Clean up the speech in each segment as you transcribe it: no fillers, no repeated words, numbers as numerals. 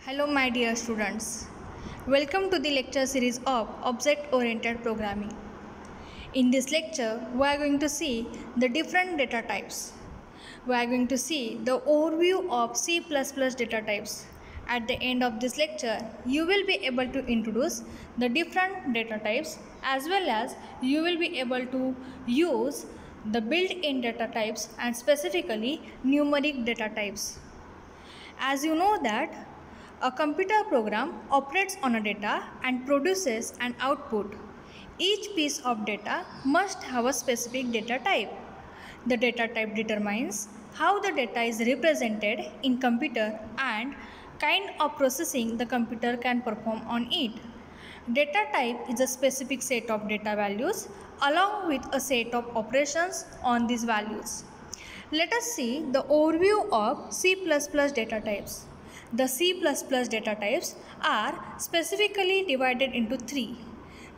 Hello my dear students. Welcome to the lecture series of Object-Oriented Programming. In this lecture, we are going to see the different data types. We are going to see the overview of C++ data types. At the end of this lecture, you will be able to introduce the different data types as well as you will be able to use the built-in data types and specifically numeric data types. As you know that a computer program operates on a data and produces an output. Each piece of data must have a specific data type. The data type determines how the data is represented in computer and kind of processing the computer can perform on it. Data type is a specific set of data values along with a set of operations on these values. Let us see the overview of C++ data types. The C++ data types are specifically divided into three.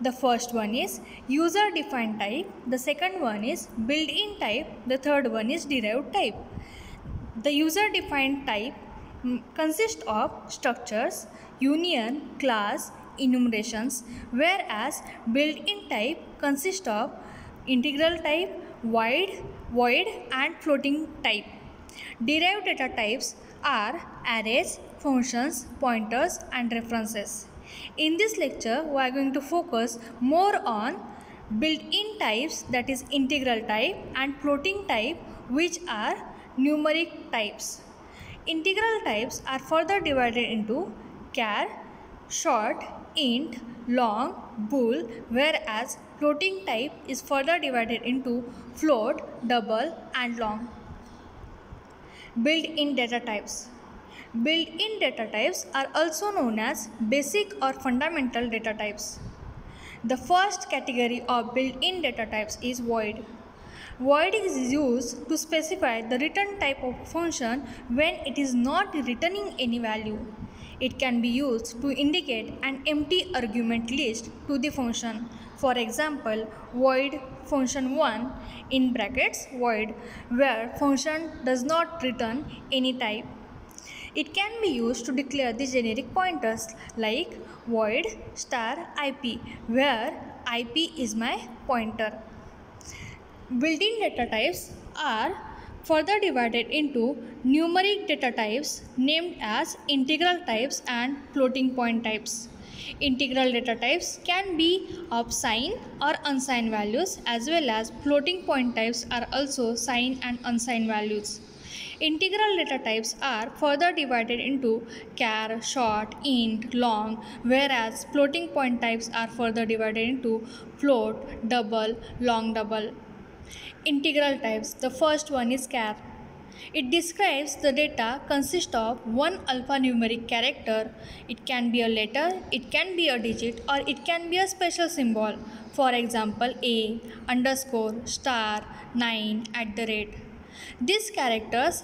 The first one is user-defined type, the second one is built-in type, the third one is derived type. The user-defined type consists of structures, union, class, enumerations, whereas built-in type consists of integral type, void and floating type. Derived data types are arrays, functions, pointers and references. In this lecture, we are going to focus more on built-in types, that is integral type, and floating type, which are numeric types. Integral types are further divided into char, short, int, long, bool, whereas floating type is further divided into float, double and long. Built-in data types. Built-in data types are also known as basic or fundamental data types. The first category of built-in data types is void. Void is used to specify the return type of a function when it is not returning any value. It can be used to indicate an empty argument list to the function. For example, void function1 in brackets void, where function does not return any type. It can be used to declare the generic pointers like void *IP, where IP is my pointer. Built-in data types are further divided into numeric data types named as integral types and floating point types. Integral data types can be of signed or unsigned values, as well as floating point types are also signed and unsigned values. Integral data types are further divided into char, short, int, long, whereas floating point types are further divided into float, double, long double. Integral types. The first one is char. It describes the data consists of one alphanumeric character. It can be a letter, it can be a digit, or it can be a special symbol. For example, a, underscore, star, 9, @. These characters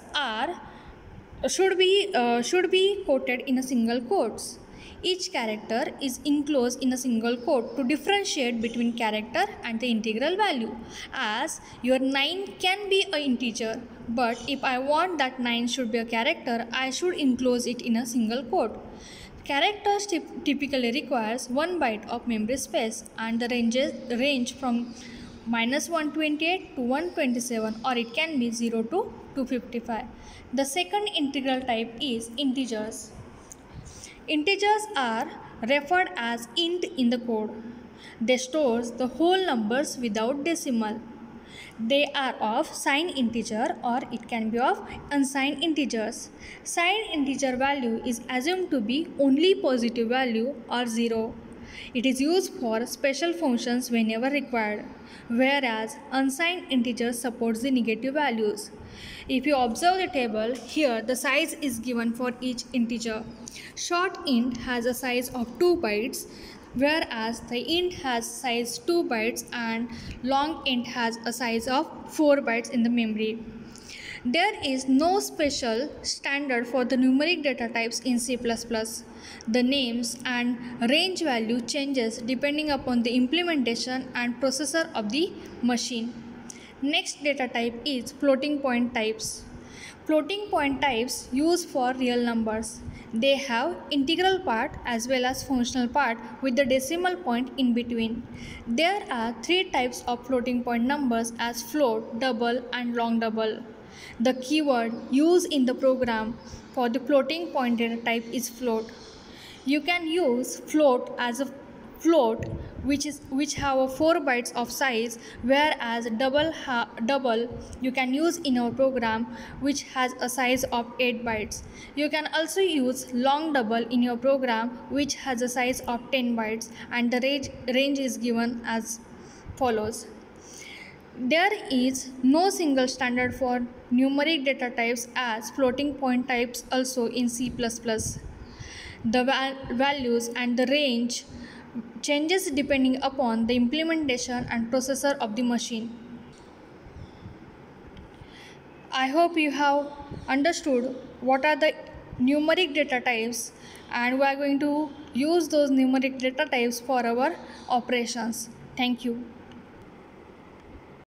should be quoted in a single quotes. Each character is enclosed in a single quote to differentiate between character and the integral value, as your 9 can be an integer, but if I want that 9 should be a character, I should enclose it in a single quote. Characters typically requires 1 byte of memory space, and the range from -128 to 127, or it can be 0 to 255. The second integral type is integers. Integers are referred as int in the code. They store the whole numbers without decimal. They are of signed integer, or it can be of unsigned integers. Signed integer value is assumed to be only positive value or 0. It is used for special functions whenever required, whereas unsigned integer supports the negative values. If you observe the table, here the size is given for each integer. Short int has a size of 2 bytes, whereas the int has size 2 bytes and long int has a size of 4 bytes in the memory. There is no special standard for the numeric data types in C++. The names and range value changes depending upon the implementation and processor of the machine. Next data type is floating point types. Floating point types used for real numbers. They have integral part as well as functional part with the decimal point in between. There are three types of floating point numbers as float, double and long double. The keyword used in the program for the floating point data type is float. You can use float as a float which have a 4 bytes of size, whereas double you can use in our program which has a size of 8 bytes. You can also use long double in your program which has a size of 10 bytes, and the range is given as follows. There is no single standard for numeric data types as floating point types also in C++. The values and the range changes depending upon the implementation and processor of the machine. I hope you have understood what are the numeric data types, and we are going to use those numeric data types for our operations. Thank you.